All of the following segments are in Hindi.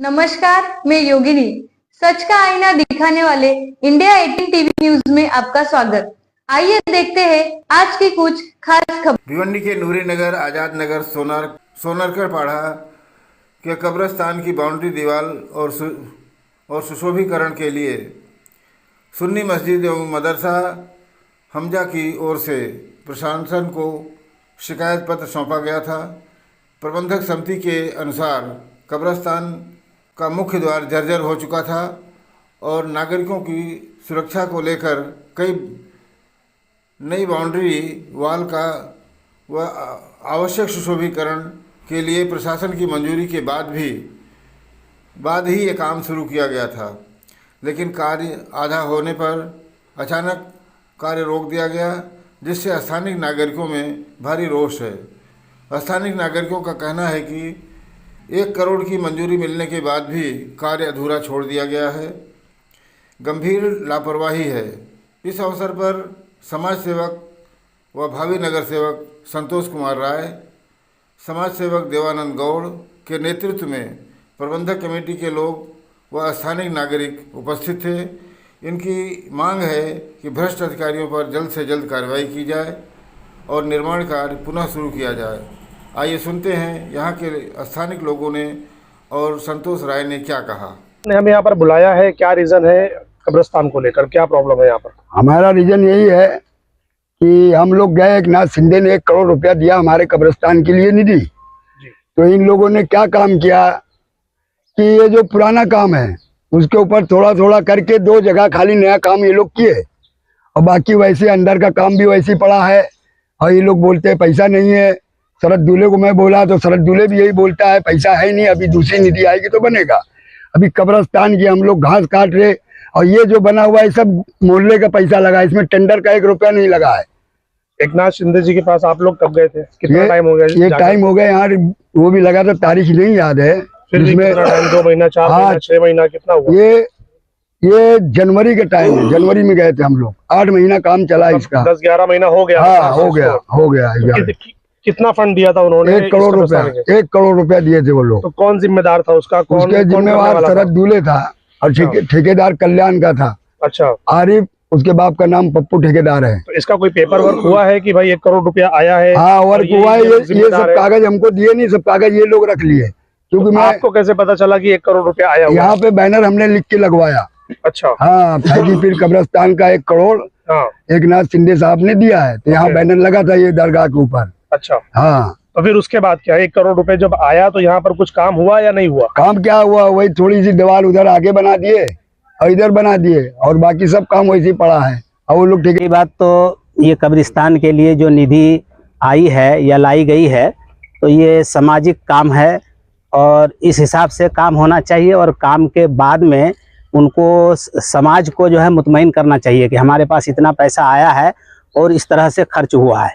नमस्कार, मैं योगिनी। सच का आईना दिखाने वाले इंडिया 18 टीवी न्यूज में आपका स्वागत। आइए देखते हैं आज की कुछ खास खबर। भिवंडी के नूरी नगर, आजाद नगर, सोनरकर पाड़ा के कब्रिस्तान की बाउंड्री दीवार और सुशोभीकरण के लिए सुन्नी मस्जिद एवं मदरसा हमजा की ओर से प्रशासन को शिकायत पत्र सौंपा गया था। प्रबंधक समिति के अनुसार कब्रिस्तान का मुख्य द्वार जर्जर हो चुका था और नागरिकों की सुरक्षा को लेकर कई नई बाउंड्री वाल का व आवश्यक सुशोभीकरण के लिए प्रशासन की मंजूरी के बाद ही ये काम शुरू किया गया था, लेकिन कार्य आधा होने पर अचानक कार्य रोक दिया गया, जिससे स्थानीय नागरिकों में भारी रोष है। स्थानीय नागरिकों का कहना है कि 1 करोड़ की मंजूरी मिलने के बाद भी कार्य अधूरा छोड़ दिया गया है। गंभीर लापरवाही है। इस अवसर पर समाज सेवक व भावी नगर सेवक संतोष कुमार राय, समाज सेवक देवानंद गौड़ के नेतृत्व में प्रबंधक कमेटी के लोग व स्थानीय नागरिक उपस्थित थे। इनकी मांग है कि भ्रष्ट अधिकारियों पर जल्द से जल्द कार्रवाई की जाए और निर्माण कार्य पुनः शुरू किया जाए। आइए सुनते हैं यहाँ के स्थानीय लोगों ने और संतोष राय ने क्या कहा। हमें यहाँ पर बुलाया है, क्या रीजन है कब्रिस्तान को लेकर, क्या प्रॉब्लम है यहाँ पर? हमारा रीजन यही है कि हम लोग गए, एक नाथ शिंदे ने 1 करोड़ रुपया दिया हमारे कब्रिस्तान के लिए निधि। तो इन लोगों ने क्या काम किया कि ये जो पुराना काम है उसके ऊपर थोड़ा थोड़ा करके 2 जगह खाली नया काम ये लोग किए और बाकी वैसे अंदर का काम भी वैसे ही पड़ा है। और ये लोग बोलते हैं पैसा नहीं है। शरद दूल्हे को मैं बोला तो शरद दूल्हे भी यही बोलता है पैसा है नहीं, अभी दूसरी निधि आएगी तो बनेगा। अभी कब्रिस्तान की हम लोग घास काट रहे और ये जो बना हुआ है सब मोहल्ले का पैसा लगा, इसमें टेंडर का 1 रुपया नहीं लगा है। एक नाथ शिंदे जी के पास आप लोग कब गए थे? कितना टाइम हो गया? ये टाइम हो गया यहाँ, वो भी लगा था, तारीख नहीं याद है। इसमें 2 महीना, 4 महीना, 6 महीना कितना हुआ? ये जनवरी के टाइम है, जनवरी में गए थे हम लोग। 8 महीना काम चला इसका। 10-11 महीना हो गया। हाँ, हो गया। कितना फंड दिया था उन्होंने? 1 करोड़ रुपया। 1 करोड़ रुपया दिए थे वो लोग। तो कौन जिम्मेदार था उसका? उसके जिम्मेवार शरद दूल्हे था और ठेकेदार कल्याण का था। अच्छा। आरिफ, उसके बाप का नाम पप्पू ठेकेदार है। तो इसका कोई पेपर वर्क हुआ है कि भाई 1 करोड़ रुपया आया है? हाँ, वर्क हुआ है। ये सब कागज हमको दिए नहीं, सब कागज ये लोग रख लिए। क्योंकि मैं आपको कैसे पता चला कि 1 करोड़ रुपया आया? यहाँ पे बैनर हमने लिख के लगवाया। अच्छा। हाँ, फैजी पीर कब्रिस्तान का 1 करोड़ एक नाथ शिंदे साहब ने दिया है, तो यहाँ बैनर लगा था ये दरगाह के ऊपर। अच्छा। हाँ, तो फिर उसके बाद क्या, 1 करोड़ रुपए जब आया तो यहाँ पर कुछ काम हुआ या नहीं हुआ? काम क्या हुआ, वही थोड़ी सी दीवार उधर आगे बना दिए और इधर बना दिए और बाकी सब काम वैसे ही पड़ा है। और वो लोग ठीक बात। तो ये कब्रिस्तान के लिए जो निधि आई है या लाई गई है तो ये सामाजिक काम है और इस हिसाब से काम होना चाहिए और काम के बाद में उनको समाज को जो है मुतमईन करना चाहिए कि हमारे पास इतना पैसा आया है और इस तरह से खर्च हुआ है,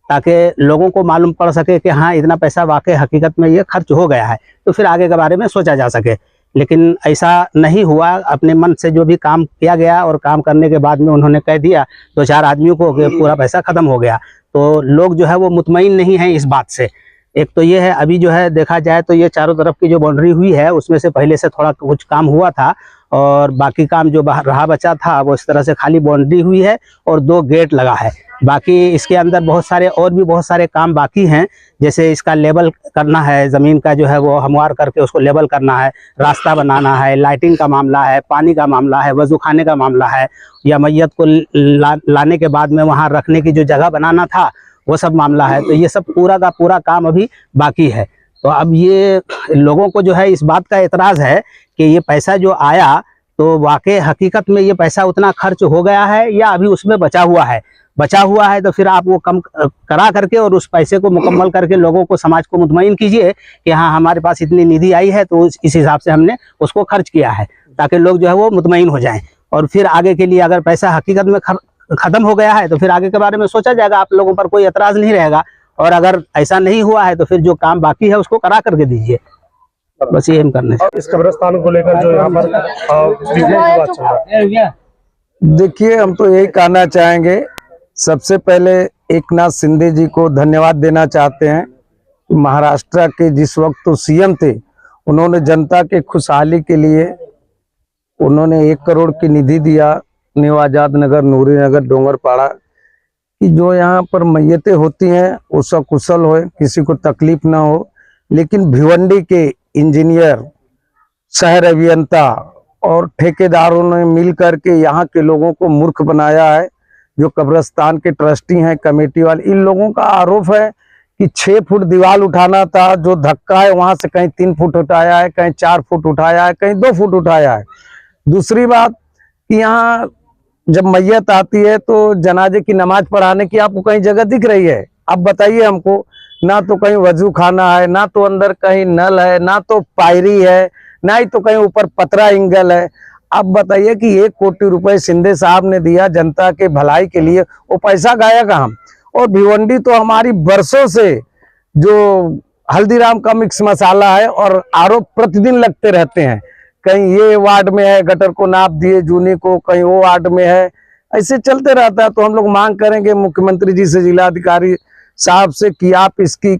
ताकि लोगों को मालूम पड़ सके कि हाँ इतना पैसा वाकई हकीकत में ये खर्च हो गया है, तो फिर आगे के बारे में सोचा जा सके। लेकिन ऐसा नहीं हुआ। अपने मन से जो भी काम किया गया और काम करने के बाद में उन्होंने कह दिया 2-4 आदमियों को कि पूरा पैसा ख़त्म हो गया, तो लोग जो है वो मुतमईन नहीं है इस बात से। एक तो ये है, अभी जो है देखा जाए तो ये चारों तरफ की जो बाउंड्री हुई है उसमें से पहले से थोड़ा कुछ काम हुआ था और बाकी काम जो रहा बचा था वो इस तरह से खाली बाउंड्री हुई है और 2 गेट लगा है। बाकी इसके अंदर बहुत सारे काम बाकी हैं, जैसे इसका लेबल करना है, ज़मीन का जो है वो हमवार करके उसको लेबल करना है, रास्ता बनाना है, लाइटिंग का मामला है, पानी का मामला है, वज़ू खाने का मामला है, या मैयत को लाने के बाद में वहाँ रखने की जो जगह बनाना था वो सब मामला है। तो ये सब पूरा का पूरा काम अभी बाकी है। तो अब ये लोगों को जो है इस बात का एतराज़ है कि ये पैसा जो आया तो वाकई हकीकत में ये पैसा उतना खर्च हो गया है या अभी उसमें बचा हुआ है। तो फिर आप वो कम करा करके और उस पैसे को मुकम्मल करके लोगों को, समाज को मुतमईन कीजिए कि हाँ हमारे पास इतनी निधि आई है तो इस हिसाब से हमने उसको खर्च किया है, ताकि लोग जो है वो मुतमईन हो जाएं। और फिर आगे के लिए अगर पैसा हकीकत में ख़त्म हो गया है तो फिर आगे के बारे में सोचा जाएगा, आप लोगों पर कोई एतराज़ नहीं रहेगा। और अगर ऐसा नहीं हुआ है तो फिर जो काम बाकी है उसको करा करके दीजिए, बस ये हम करने से। इस कब्रिस्तान को लेकर जो यहाँ पर बात चल रहा है, देखिए हम तो यही कहना चाहेंगे, सबसे पहले एक नाथ शिंदे जी को धन्यवाद देना चाहते हैं। महाराष्ट्र के जिस वक्त तो सीएम थे उन्होंने जनता के खुशहाली के लिए उन्होंने 1 करोड़ की निधि दिया न्यू आजाद नगर, नूरी नगर, डोंगरपाड़ा कि जो यहाँ पर मैयतें होती हैं वो सकुशल हो, किसी को तकलीफ ना हो। लेकिन भिवंडी के इंजीनियर, शहर अभियंता और ठेकेदारों ने मिल करके यहाँ के लोगों को मूर्ख बनाया है। जो कब्रिस्तान के ट्रस्टी हैं, कमेटी वाले, इन लोगों का आरोप है कि 6 फुट दीवार उठाना था, जो धक्का है वहां से कहीं 3 फुट उठाया है, कहीं 4 फुट उठाया है, कहीं 2 फुट उठाया है। दूसरी बात कि यहाँ जब मैयत आती है तो जनाजे की नमाज पढ़ाने की आपको कहीं जगह दिख रही है? आप बताइए हमको। ना तो कहीं वजू खाना है, ना तो अंदर कहीं नल है, ना तो पायरी है, ना ही तो कहीं ऊपर पतरा एंगल है। आप बताइए कि 1 कोटी रुपए शिंदे साहब ने दिया जनता के भलाई के लिए, वो पैसा गाया कहाँ? और भिवंडी तो हमारी बरसों से जो हल्दीराम का मिक्स मसाला है और आरोप प्रतिदिन लगते रहते हैं। कहीं ये वार्ड में है, गटर को नाप दिए जूनी को, कहीं वो वार्ड में है, ऐसे चलते रहता है। तो हम लोग मांग करेंगे मुख्यमंत्री जी से, जिलाधिकारी साहब से कि आप इसकी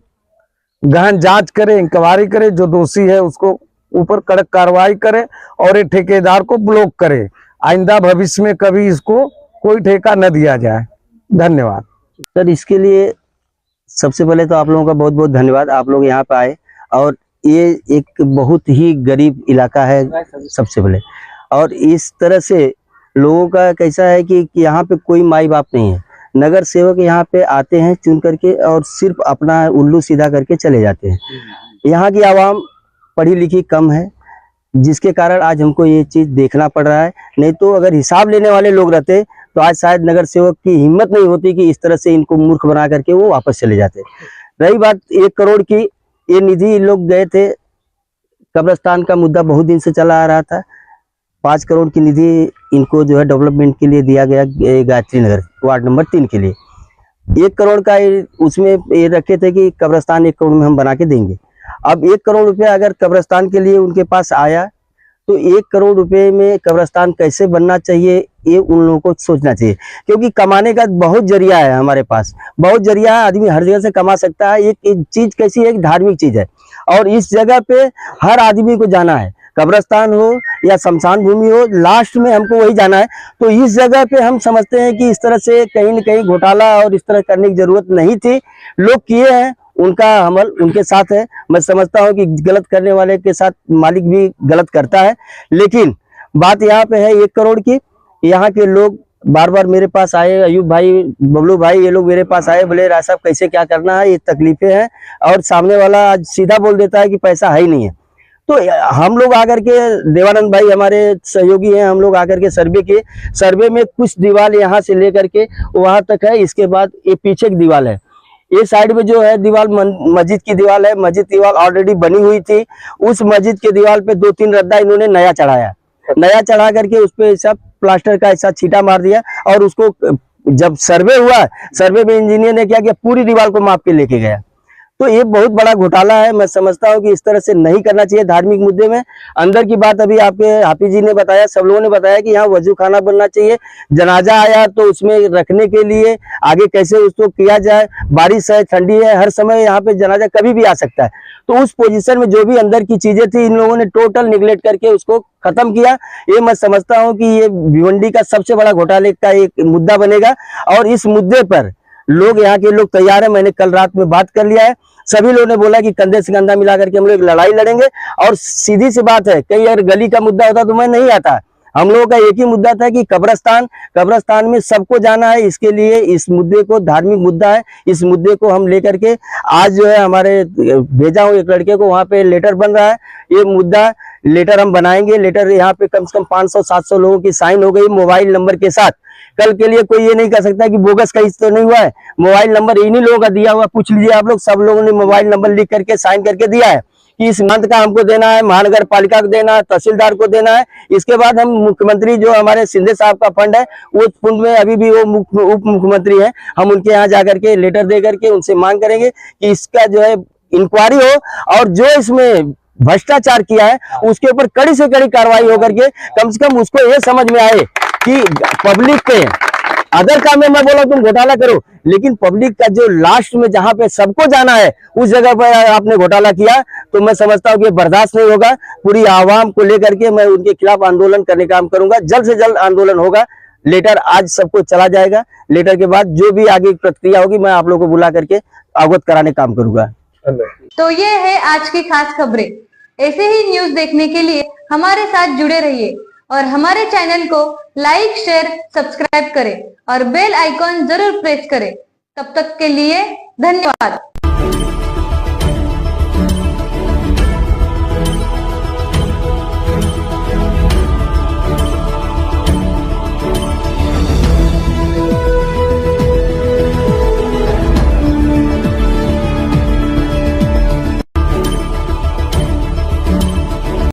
गहन जांच करें, इंक्वायरी करें, जो दोषी है उसको ऊपर कड़क कार्रवाई करें और ये ठेकेदार को ब्लॉक करें। आइंदा भविष्य में कभी इसको कोई ठेका न दिया जाए। धन्यवाद सर। इसके लिए सबसे पहले तो आप लोगों का बहुत बहुत धन्यवाद, आप लोग यहाँ पे आए। और ये एक बहुत ही गरीब इलाका है सबसे पहले, और इस तरह से लोगों का कैसा है कि यहाँ पे कोई माई बाप नहीं है। नगर सेवक यहाँ पे आते हैं चुन करके और सिर्फ अपना उल्लू सीधा करके चले जाते हैं। यहाँ की आवाम पढ़ी लिखी कम है, जिसके कारण आज हमको ये चीज़ देखना पड़ रहा है। नहीं तो अगर हिसाब लेने वाले लोग रहते तो आज शायद नगर सेवक की हिम्मत नहीं होती कि इस तरह से इनको मूर्ख बना करके वो वापस चले जाते। रही बात 1 करोड़ की, ये निधि लोग गए थे, कब्रिस्तान का मुद्दा बहुत दिन से चला आ रहा था। 5 करोड़ की निधि इनको जो है डेवलपमेंट के लिए दिया गया गायत्री नगर वार्ड नंबर 3 के लिए। 1 करोड़ का उसमें ये रखे थे कि कब्रिस्तान 1 करोड़ में हम बना के देंगे। अब 1 करोड़ रुपया अगर कब्रिस्तान के लिए उनके पास आया तो 1 करोड़ रुपए में कब्रिस्तान कैसे बनना चाहिए ये उन लोगों को सोचना चाहिए। क्योंकि कमाने का बहुत जरिया है हमारे पास, बहुत जरिया है, आदमी हर जगह से कमा सकता है। एक चीज कैसी है, एक धार्मिक चीज है और इस जगह पे हर आदमी को जाना है। कब्रिस्तान हो या शमशान भूमि हो, लास्ट में हमको वही जाना है। तो इस जगह पे हम समझते हैं कि इस तरह से कहीं न कहीं घोटाला और इस तरह करने की जरूरत नहीं थी। लोग किए हैं, उनका अमल उनके साथ है। मैं समझता हूं कि गलत करने वाले के साथ मालिक भी गलत करता है। लेकिन बात यहाँ पे है 1 करोड़ की। यहाँ के लोग बार बार मेरे पास आए, अयूब भाई, बबलू भाई, ये लोग मेरे पास आए, बोले राय साहब कैसे क्या करना है, ये तकलीफें हैं। और सामने वाला आज सीधा बोल देता है कि पैसा है ही नहीं है। तो हम लोग आकर के, देवानंद भाई हमारे सहयोगी हैं, हम लोग आकर के सर्वे किए। सर्वे में कुछ दीवार यहाँ से लेकर के वहां तक है। इसके बाद ये पीछे की दीवार है, ये साइड में जो है दीवार मस्जिद की दीवार है। मस्जिद की दीवार ऑलरेडी बनी हुई थी। उस मस्जिद के दीवार पे 2-3 रद्दा इन्होंने नया चढ़ाया, नया चढ़ा करके उस पे सब प्लास्टर का ऐसा छीटा मार दिया। और उसको जब सर्वे हुआ, सर्वे में इंजीनियर ने क्या किया, पूरी दीवार को माप के लेके गया। तो ये बहुत बड़ा घोटाला है। मैं समझता हूँ कि इस तरह से नहीं करना चाहिए धार्मिक मुद्दे में। अंदर की बात अभी आपके हाफिज जी ने बताया, सब लोगों ने बताया कि यहाँ वजू खाना बनना चाहिए। जनाजा आया तो उसमें रखने के लिए आगे कैसे उसको किया जाए। बारिश है, ठंडी है, हर समय यहाँ पे जनाजा कभी भी आ सकता है। तो उस पोजीशन में जो भी अंदर की चीजें थी, इन लोगों ने टोटल निगलेक्ट करके उसको खत्म किया। ये मैं समझता हूँ कि ये भिवंडी का सबसे बड़ा घोटाले का एक मुद्दा बनेगा। और इस मुद्दे पर लोग, यहाँ के लोग तैयार है। मैंने कल रात में बात कर लिया है, सभी लोगों ने बोला कि कंधे से कंधा मिला करके हम लोग लड़ाई लड़ेंगे। और सीधी सी बात है, कहीं अगर गली का मुद्दा होता तो मैं नहीं आता। हम लोगों का एक ही मुद्दा था कि कब्रिस्तान में सबको जाना है। इसके लिए इस मुद्दे को, धार्मिक मुद्दा है, इस मुद्दे को हम लेकर के आज जो है हमारे भेजा हूँ एक लड़के को, वहाँ पे लेटर बन रहा है। ये मुद्दा लेटर हम बनाएंगे। लेटर यहाँ पे कम से कम 500-700 लोगों की साइन हो गई मोबाइल नंबर के साथ। कल के लिए कोई ये नहीं कर सकता कि बोगस का तो नहीं हुआ है। मोबाइल नंबर इन्हीं लोगों का दिया हुआ, पूछ लीजिए आप लोग। सब लोगों ने मोबाइल नंबर लिख करके साइन करके दिया है कि इस मंथ का हमको देना है, महानगर पालिका को देना है, तहसीलदार को देना है। इसके बाद हम मुख्यमंत्री जो हमारे शिंदे साहब का फंड है, उस फंड में अभी भी वो उप मुख्यमंत्री है, हम उनके यहाँ जाकर के लेटर दे करके उनसे मांग करेंगे कि इसका जो है इंक्वायरी हो और जो इसमें भ्रष्टाचार किया है उसके ऊपर कड़ी से कड़ी कार्रवाई होकर के कम से कम उसको ये समझ में आए कि पब्लिक के अदर काम में मैं बोला तुम घोटाला करो, लेकिन पब्लिक का जो लास्ट में जहां पे सबको जाना है उस जगह पर आपने घोटाला किया, तो मैं समझता हूँ कि बर्दाश्त नहीं होगा। पूरी आवाम को लेकर के मैं उनके खिलाफ आंदोलन करने का काम करूंगा। जल्द से जल्द आंदोलन होगा। लेटर आज सबको चला जाएगा। लेटर के बाद जो भी आगे प्रक्रिया होगी मैं आप लोगों को बुला करके अवगत कराने का काम करूंगा। तो ये है आज की खास खबरें। ऐसे ही न्यूज देखने के लिए हमारे साथ जुड़े रहिए और हमारे चैनल को लाइक, शेयर, सब्सक्राइब करें और बेल आइकॉन जरूर प्रेस करें। तब तक के लिए धन्यवाद।